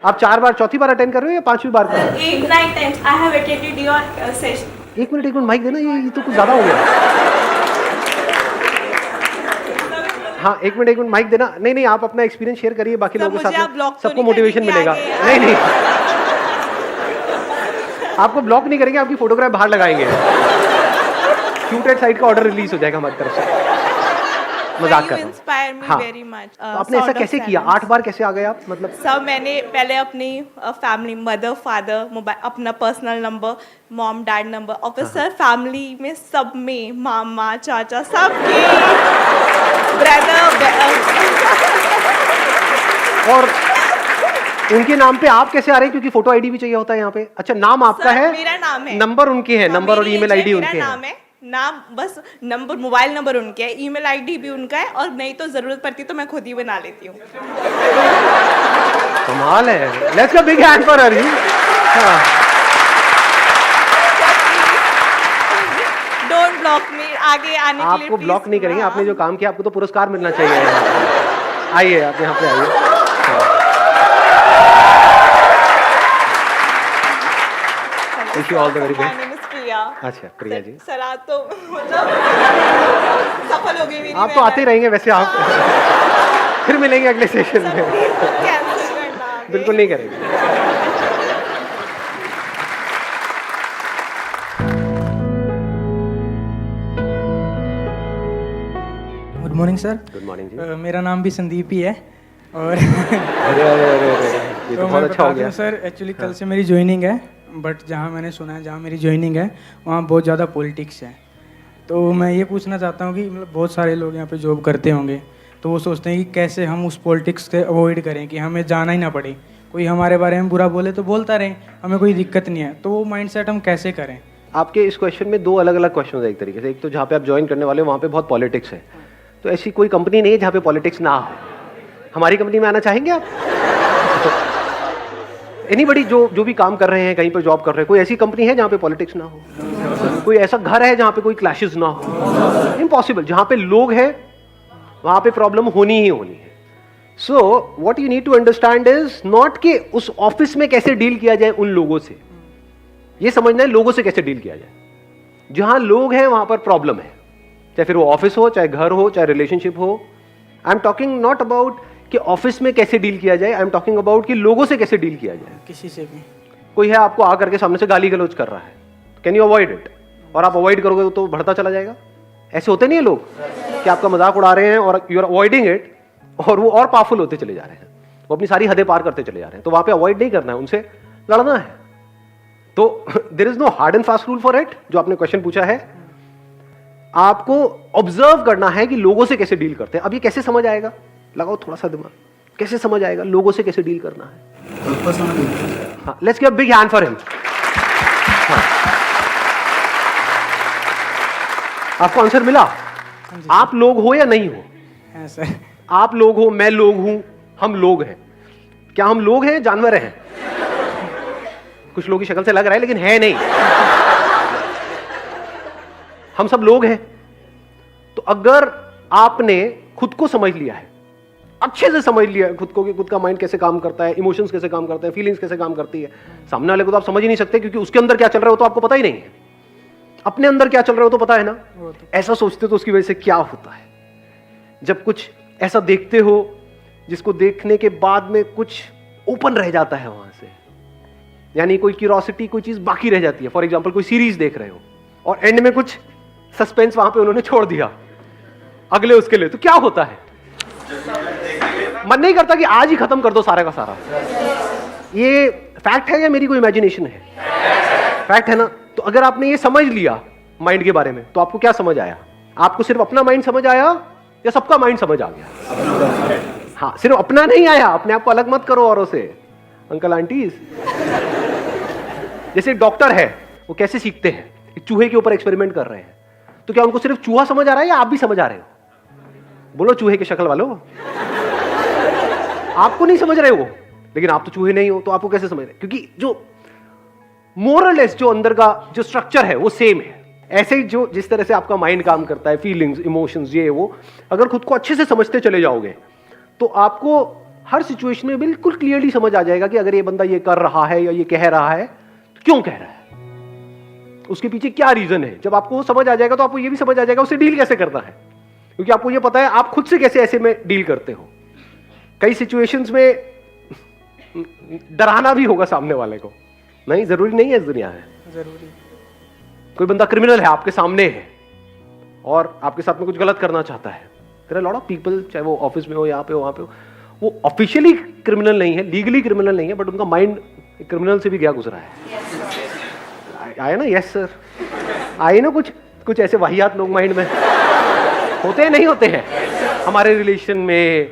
आप 4 बार, चौथी बार अटेंड कर रहे हो या 5वीं बार कर रहे हो? 8, 9, 10 I have attended your session. एक मिनट माइक देना, ये तो कुछ ज्यादा हो गया। हाँ, एक मिनट माइक देना। नहीं, आप अपना एक्सपीरियंस शेयर करिए बाकी लोगों के साथ में, सबको मोटिवेशन मिलेगा। नहीं, आपको ब्लॉक नहीं करेंगे, आपकी फोटोग्राफ बाहर लगाएंगे। शूट एट साइड का ऑर्डर रिलीज हो जाएगा हमारी तरफ से। मजाक कर रहा हूँ। हाँ, तो आपने ऐसा कैसे किया? 8 बार कैसे आ गए आप? मतलब सर, मैंने पहले अपनी फैमिली, मदर, फादर, मोबाइल, अपना personal number, mom dad number, और फिर सर फैमिली में सब में मामा चाचा सबके ब्रदर और उनके नाम पे आप कैसे आ रहे हैं? क्योंकि फोटो आईडी भी चाहिए होता है यहाँ पे। अच्छा, नाम आपका है, मेरा नाम है, नंबर उनके है, नंबर और ईमेल आईडी उनके है। नाम बस नंबर, मोबाइल नंबर उनके है, ईमेल आईडी भी उनका है, और नहीं तो जरूरत पड़ती तो मैं खुद ही बना लेती हूँ। कमाल है। Let's give big hand for her. Don't block me, आगे आने के लिए आपको ब्लॉक नहीं करेंगे। आपने जो काम किया आपको तो पुरस्कार मिलना चाहिए। आइए, आप यहाँ पे आइए। Wish you all the very best. अच्छा, प्रिया जी। सर आज तो मतलब सफल हो गई मेरी। आप तो आते रहेंगे वैसे। आप फिर मिलेंगे अगले सेशन में। बिल्कुल नहीं करेंगे। Good morning sir. Good morning जी। मेरा नाम भी संदीप ही है और अरे ये तो बहुत अच्छा हो गया सर। एक्चुअली कल से मेरी ज्वाइनिंग है, बट जहाँ मैंने सुना है जहाँ मेरी ज्वाइनिंग है वहाँ बहुत ज़्यादा पॉलिटिक्स है। तो मैं ये पूछना चाहता हूँ कि मतलब बहुत सारे लोग यहाँ पे जॉब करते होंगे, तो वो सोचते हैं कि कैसे हम उस पॉलिटिक्स से अवॉइड करें कि हमें जाना ही ना पड़े, कोई हमारे बारे में बुरा बोले तो बोलता रहे, हमें कोई दिक्कत नहीं है। तो वो माइंडसेट हम कैसे करें? आपके इस क्वेश्चन में 2 अलग अलग क्वेश्चन है एक तरीके से। एक तो जहाँ पे आप ज्वाइन करने वाले हो वहाँ पे बहुत पॉलिटिक्स है, तो ऐसी कोई कंपनी नहीं है जहाँ पे पॉलिटिक्स ना हो। हमारी कंपनी में आना चाहेंगे आप? एनीबडी जो भी काम कर रहे हैं, कहीं पर जॉब कर रहे हैं, कोई ऐसी कंपनी है जहाँ पे पॉलिटिक्स ना हो? कोई ऐसा घर है जहाँ पे कोई क्लैशेस ना हो? इम्पॉसिबल। जहाँ पे लोग हैं वहाँ पे प्रॉब्लम होनी ही होनी है। So what you need to understand is not कि उस ऑफिस में कैसे डील किया जाए उन लोगों से, ये समझना है लोगों से कैसे डील किया जाए। जहाँ लोग हैं वहाँ पर प्रॉब्लम है, चाहे फिर वो ऑफिस हो, चाहे घर हो, चाहे रिलेशनशिप हो। I am talking not about कि ऑफिस में कैसे डील किया जाए, आई एम टॉकिंग अबाउट कि लोगों से कैसे डील किया जाए। किसी से भी कोई है आपको आकर के सामने से गाली गलौज कर रहा है, कैन यू अवॉइड इट? और आप अवॉइड करोगे तो बढ़ता चला जाएगा। ऐसे होते नहीं है लोग कि आपका मजाक उड़ा रहे हैं और यू आर अवॉइडिंग इट, और वो और पावरफुल होते चले जा रहे हैं, वो अपनी सारी हदें पार करते चले जा रहे हैं। तो वहां पे अवॉइड नहीं करना है, उनसे लड़ना है। तो there is no hard and fast rule for it. जो आपने क्वेश्चन पूछा है, आपको ऑब्जर्व करना है कि लोगों से कैसे डील करते हैं। अब ये कैसे समझ आएगा? लगाओ थोड़ा सा दिमाग, कैसे समझ आएगा लोगों से कैसे डील करना है? हाँ, let's give a big hand for him. आपको आंसर मिला? आप लोग हो या नहीं हो? है सर। आप लोग हो, मैं लोग हूं, हम लोग हैं। क्या हम लोग हैं, जानवर हैं? कुछ लोगों की शक्ल से लग रहा है लेकिन है नहीं। हम सब लोग हैं। तो अगर आपने खुद को समझ लिया है, अच्छे से समझ लिया है खुद को कि खुद का माइंड कैसे काम करता है, इमोशंस कैसे काम करते हैं, फीलिंग्स कैसे काम करती है, सामने वाले को तो आप समझ ही नहीं सकते क्योंकि उसके अंदर क्या चल रहा है वो तो आपको पता ही नहीं है। अपने अंदर क्या चल रहा है वो तो पता है ना। ऐसा सोचते तो उसकी वजह से क्या होता है, जब कुछ ऐसा देखते हो जिसको देखने के बाद में कुछ ओपन रह जाता है वहां से, यानी कोई क्यूरोसिटी, कोई चीज बाकी रह जाती है। फॉर एग्जाम्पल कोई सीरीज देख रहे हो और एंड में कुछ सस्पेंस वहां पे उन्होंने छोड़ दिया अगले उसके लिए, तो क्या होता है? मन नहीं करता कि आज ही खत्म कर दो सारा का सारा। ये फैक्ट है या मेरी कोई इमेजिनेशन है? फैक्ट है ना। तो अगर आपने ये समझ लिया माइंड के बारे में, तो आपको क्या समझ आया? आपको सिर्फ अपना माइंड समझ आया या सबका माइंड समझ आ गया? हाँ, सिर्फ अपना नहीं आया। अपने आप को अलग मत करो औरों से। अंकल आंटीज, जैसे डॉक्टर है, वो कैसे सीखते हैं? एक चूहे के ऊपर एक्सपेरिमेंट कर रहे हैं, तो क्या उनको सिर्फ चूहा समझ आ रहा है या आप भी समझ आ रहे हो? बोलो चूहे की शक्ल वालों। आपको नहीं समझ रहे हो, लेकिन आप तो चूहे नहीं हो, तो आपको कैसे समझ रहे? क्योंकि जो मोरलेस जो अंदर का जो स्ट्रक्चर है वो सेम है। ऐसे ही जो जिस तरह से आपका माइंड काम करता है, फीलिंग्स, इमोशंस, ये वो, अगर खुद को अच्छे से समझते चले जाओगे तो आपको हर सिचुएशन में बिल्कुल क्लियरली समझ आ जाएगा कि अगर ये बंदा ये कर रहा है या ये कह रहा है तो क्यों कह रहा है, उसके पीछे क्या रीजन है। जब आपको वो समझ आ जाएगा तो आपको ये भी समझ आ जाएगा उससे डील कैसे करना है, क्योंकि आपको ये पता है आप खुद से कैसे ऐसे में डील करते हो। कई सिचुएशंस में डराना भी होगा सामने वाले को, नहीं जरूरी नहीं है इस दुनिया में। जरूरी। कोई बंदा क्रिमिनल है आपके सामने है और आपके साथ में कुछ गलत करना चाहता है, there are lot of people, चाहे वो ऑफिस में हो, यहाँ पे हो, वहां पे हो, वो ऑफिशियली क्रिमिनल नहीं है, लीगली क्रिमिनल नहीं है, बट उनका माइंड क्रिमिनल से भी गया गुजरा है। आया ना, यस सर, आए ना कुछ ऐसे वाहियात लोग माइंड में होते हैं, नहीं होते हैं हमारे रिलेशन में,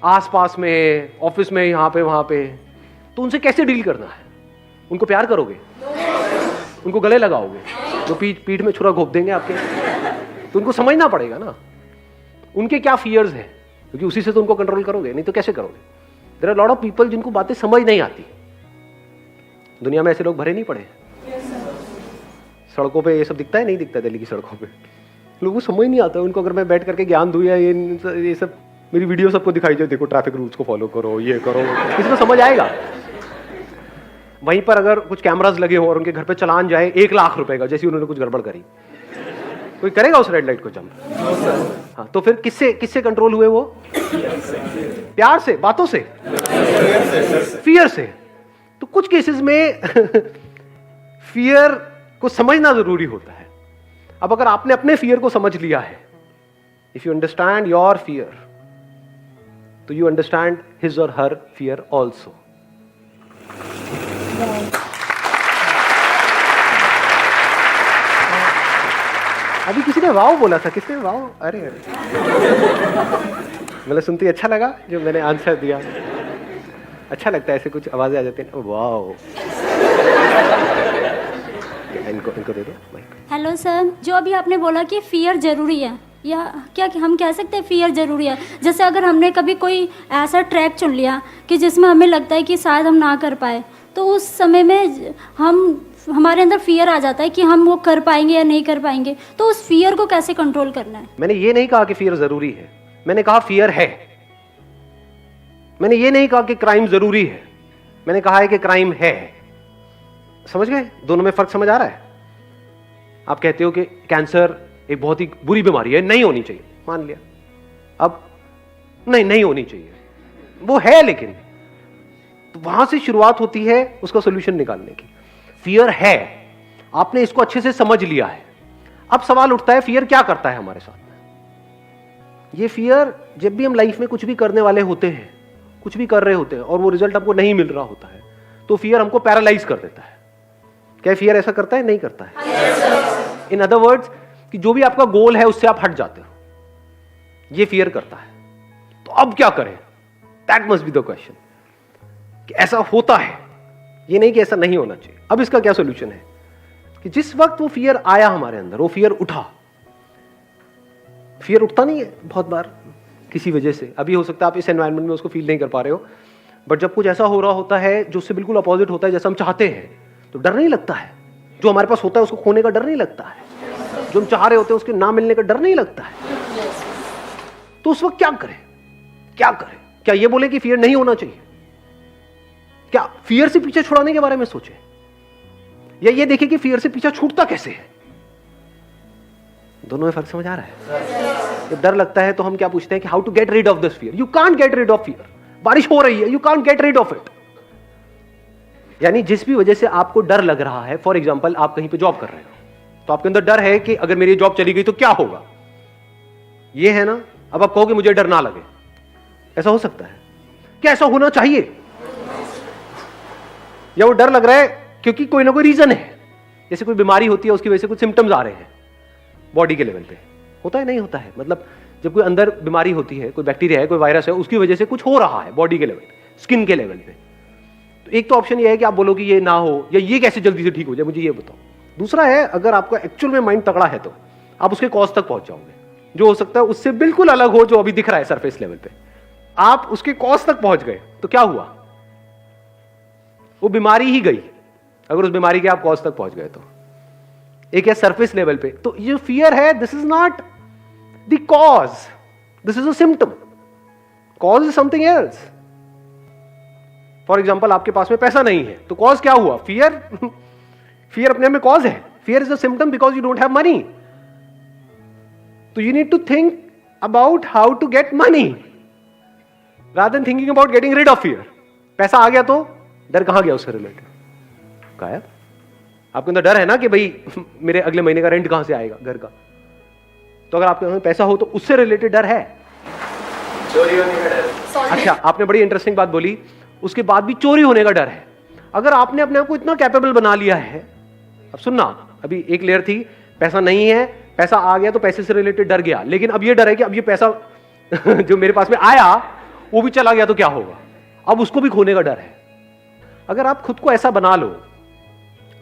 आसपास में, ऑफिस में, यहाँ पे वहां पे। तो उनसे कैसे डील करना है? उनको प्यार करोगे, उनको गले लगाओगे, तो पीठ में छुरा घोप देंगे आपके, तो उनको समझना पड़ेगा ना उनके क्या फियर्स हैं, क्योंकि उसी से तो उनको कंट्रोल करोगे, नहीं तो कैसे करोगे। There are lot of people जिनको बातें समझ नहीं आती। दुनिया में ऐसे लोग भरे नहीं पड़े। सड़कों पे ये सब दिखता है, नहीं दिखता दिल्ली की सड़कों पे, लोगों को समझ नहीं आता उनको। अगर मैं बैठ करके ज्ञान दूं या ये सब मेरी वीडियो सबको दिखाई जाए, देखो ट्रैफिक रूल्स को फॉलो करो, ये करो, किसी को समझ आएगा? वहीं पर अगर कुछ कैमरास लगे हो और उनके घर पे चलान जाए 1 लाख रुपए का, जैसे उन्होंने कुछ गड़बड़ करी, कोई करेगा उस रेड लाइट को जंप? हाँ, तो फिर किससे कंट्रोल हुए वो? प्यार से, बातों से, फियर से। तो कुछ केसेस में फियर को समझना जरूरी होता है। अब अगर आपने अपने फियर को समझ लिया है, if you understand your fear, तो यू अंडरस्टैंड हिज और हर फियर ऑल्सो। अभी किसी ने वाव बोला था, किसने वाव? अरे मतलब सुनते ही अच्छा लगा जो मैंने आंसर दिया। अच्छा लगता है ऐसे कुछ आवाजें आ जाती हैं, वाव। इनको दे दो माइक। हेलो सर, जो अभी आपने बोला कि फियर ज़रूरी है, या क्या हम कह सकते हैं फियर ज़रूरी है? जैसे अगर हमने कभी कोई ऐसा ट्रैक चुन लिया कि जिसमें हमें लगता है कि शायद हम ना कर पाए, तो उस समय में हमारे अंदर फियर आ जाता है कि हम वो कर पाएंगे या नहीं कर पाएंगे। तो उस फियर को कैसे कंट्रोल करना है? मैंने ये नहीं कहा कि फियर जरूरी है, मैंने कहा फियर है। मैंने ये नहीं कहा कि क्राइम जरूरी है, मैंने कहा है कि क्राइम है। समझ गए? दोनों में फर्क समझ आ रहा है? आप कहते हो कि कैंसर एक बहुत ही बुरी बीमारी है, नहीं होनी चाहिए, मान लिया। अब नहीं होनी चाहिए, वो है, लेकिन तो वहां से शुरुआत होती है उसका सोल्यूशन निकालने की। फियर है, आपने इसको अच्छे से समझ लिया है। अब सवाल उठता है फियर क्या करता है हमारे साथ में। ये फियर, जब भी हम लाइफ में कुछ भी करने वाले होते हैं, कुछ भी कर रहे होते हैं और वो रिजल्ट हमको नहीं मिल रहा होता है, तो फियर हमको पैरालाइज कर देता है। क्या फियर ऐसा करता है? नहीं करता है। इन अदर वर्ड्स, कि जो भी आपका गोल है उससे आप हट जाते हो, ये फियर करता है। तो अब क्या करें? That must be the question, कि ऐसा होता है, ये नहीं कि ऐसा नहीं होना चाहिए। अब इसका क्या सोल्यूशन है? कि जिस वक्त वो फियर आया हमारे अंदर, वो फियर उठा। फियर उठता नहीं है बहुत बार किसी वजह से। अभी हो सकता है आप इस एनवायरनमेंट में उसको फील नहीं कर पा रहे हो, बट जब कुछ ऐसा हो रहा होता है जो उससे बिल्कुल अपोजिट होता है जैसा हम चाहते हैं, तो डर नहीं लगता है। जो हमारे पास होता है उसको खोने का डर नहीं लगता है, जो हम चाह रहे होते हैं उसके ना मिलने का डर नहीं लगता है। तो उस वक्त क्या करें? क्या ये बोले कि फियर नहीं होना चाहिए? क्या फियर से पीछे छुड़ाने के बारे में सोचे, या ये देखें कि फियर से पीछा छूटता कैसे है? दोनों में फर्क समझ आ रहा है? जब डर लगता है तो हम क्या पूछते हैं कि how to get rid of this fear. You can't get rid of fear. बारिश हो रही है, you can't get rid of it. यानी जिस भी वजह से आपको डर लग रहा है, फॉर एग्जाम्पल आप कहीं पे जॉब कर रहे हो, तो आपके अंदर डर है कि अगर मेरी जॉब चली गई तो क्या होगा, ये है ना। अब आप कहोगे मुझे डर ना लगे, ऐसा हो सकता है? क्या ऐसा होना चाहिए? या वो डर लग रहा है क्योंकि कोई ना कोई रीजन है, जैसे कोई बीमारी होती है उसकी वजह से कुछ सिम्टम्स आ रहे हैं बॉडी के लेवल पे, होता है नहीं होता है? मतलब जब कोई अंदर बीमारी होती है, कोई बैक्टीरिया है, कोई वायरस है, उसकी वजह से कुछ हो रहा है बॉडी के लेवल पे, स्किन के लेवल पे, तो एक तो ऑप्शन ये है कि आप बोलो कि ये ना हो, या ये कैसे जल्दी से ठीक हो जाए, मुझे ये बताओ। दूसरा है, अगर आपका एक्चुअल में माइंड तगड़ा है तो आप उसके कॉज तक पहुंच जाओगे, जो हो सकता है उससे बिल्कुल अलग हो जो अभी दिख रहा है सरफेस लेवल पे। आप उसके कॉज तक पहुंच गए तो क्या हुआ? वो बीमारी ही गई, अगर उस बीमारी के आप कॉज तक पहुंच गए तो। एक है सरफेस लेवल पे, तो ये फियर है, this is not the cause, this is a symptom. Cause is something else. For example आपके पास में पैसा नहीं है, तो कॉज क्या हुआ? फियर। फियर अपने आप में कॉज है। Fear is a symptom because you don't have money. तो you need to think about how to get money rather than thinking about getting rid of fear. पैसा आ गया तो डर कहां गया उससे रिलेटेड? गायब। आपके अंदर डर है ना कि भाई मेरे अगले महीने का रेंट कहां से आएगा घर का। तो अगर आपके अंदर पैसा हो तो उससे रिलेटेड डर है। चोरी होने का डर। अच्छा, आपने बड़ी इंटरेस्टिंग बात बोली, उसके बाद भी चोरी होने का डर है। अगर आपने अपने आप को इतना कैपेबल बना लिया है, अब सुनना, अभी एक लेयर थी पैसा नहीं है, पैसा आ गया तो पैसे से रिलेटेड डर गया, लेकिन अब ये डर है कि अब ये पैसा जो मेरे पास में आया वो भी चला गया तो क्या होगा? अब उसको भी खोने का डर है। अगर आप खुद को ऐसा बना लो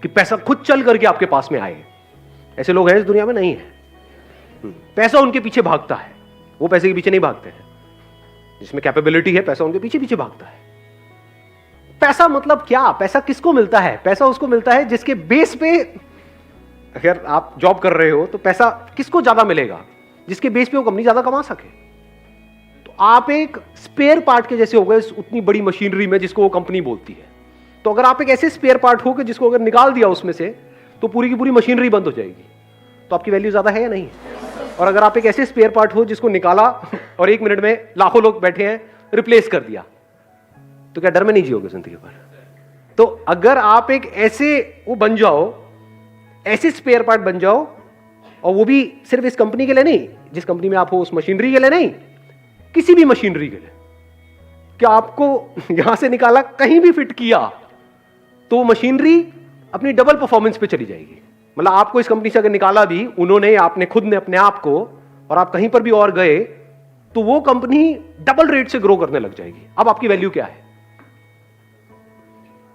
कि पैसा खुद चल करके आपके पास में आए, ऐसे लोग हैं इस दुनिया में? नहीं है। पैसा उनके पीछे भागता है, वो पैसे के पीछे नहीं भागते हैं। जिसमें कैपेबिलिटी है पैसा उनके पीछे पीछे भागता है। पैसा मतलब क्या? पैसा किसको मिलता है? पैसा उसको मिलता है जिसके बेस पे, अगर आप जॉब कर रहे हो तो पैसा किसको ज्यादा मिलेगा? जिसके बेस पे वो कंपनी ज्यादा कमा सके। तो आप एक स्पेयर पार्ट के जैसे हो गए उतनी बड़ी मशीनरी में जिसको वो कंपनी बोलती है। तो अगर आप एक ऐसे स्पेयर पार्ट हो कि जिसको अगर निकाल दिया उसमें से तो पूरी की पूरी मशीनरी बंद हो जाएगी, तो आपकी वैल्यू ज्यादा है या नहीं? और अगर आप एक ऐसे स्पेयर पार्ट हो जिसको निकाला और 1 मिनट में लाखों लोग बैठे हैं, रिप्लेस कर दिया, तो क्या डर में नहीं जियोगे जिंदगी भर? तो अगर आप एक ऐसे वो बन जाओ, ऐसे स्पेयर पार्ट बन जाओ, और वो भी सिर्फ इस कंपनी के लिए नहीं, जिस कंपनी में आप हो उस मशीनरी के लिए नहीं, किसी भी मशीनरी के लिए, कि आपको यहां से निकाला कहीं भी फिट किया तो मशीनरी अपनी डबल परफॉर्मेंस पे चली जाएगी। मतलब आपको इस कंपनी से अगर निकाला भी उन्होंने, आपने खुद ने अपने आप को, और आप कहीं पर भी और गए तो वो कंपनी डबल रेट से ग्रो करने लग जाएगी। अब आपकी वैल्यू क्या है?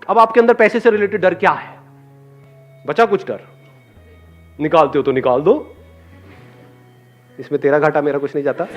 अब आपके अंदर पैसे से रिलेटेड डर क्या है? बचा कुछ डर? निकालते हो तो निकाल दो, इसमें तेरा घाटा मेरा कुछ नहीं जाता।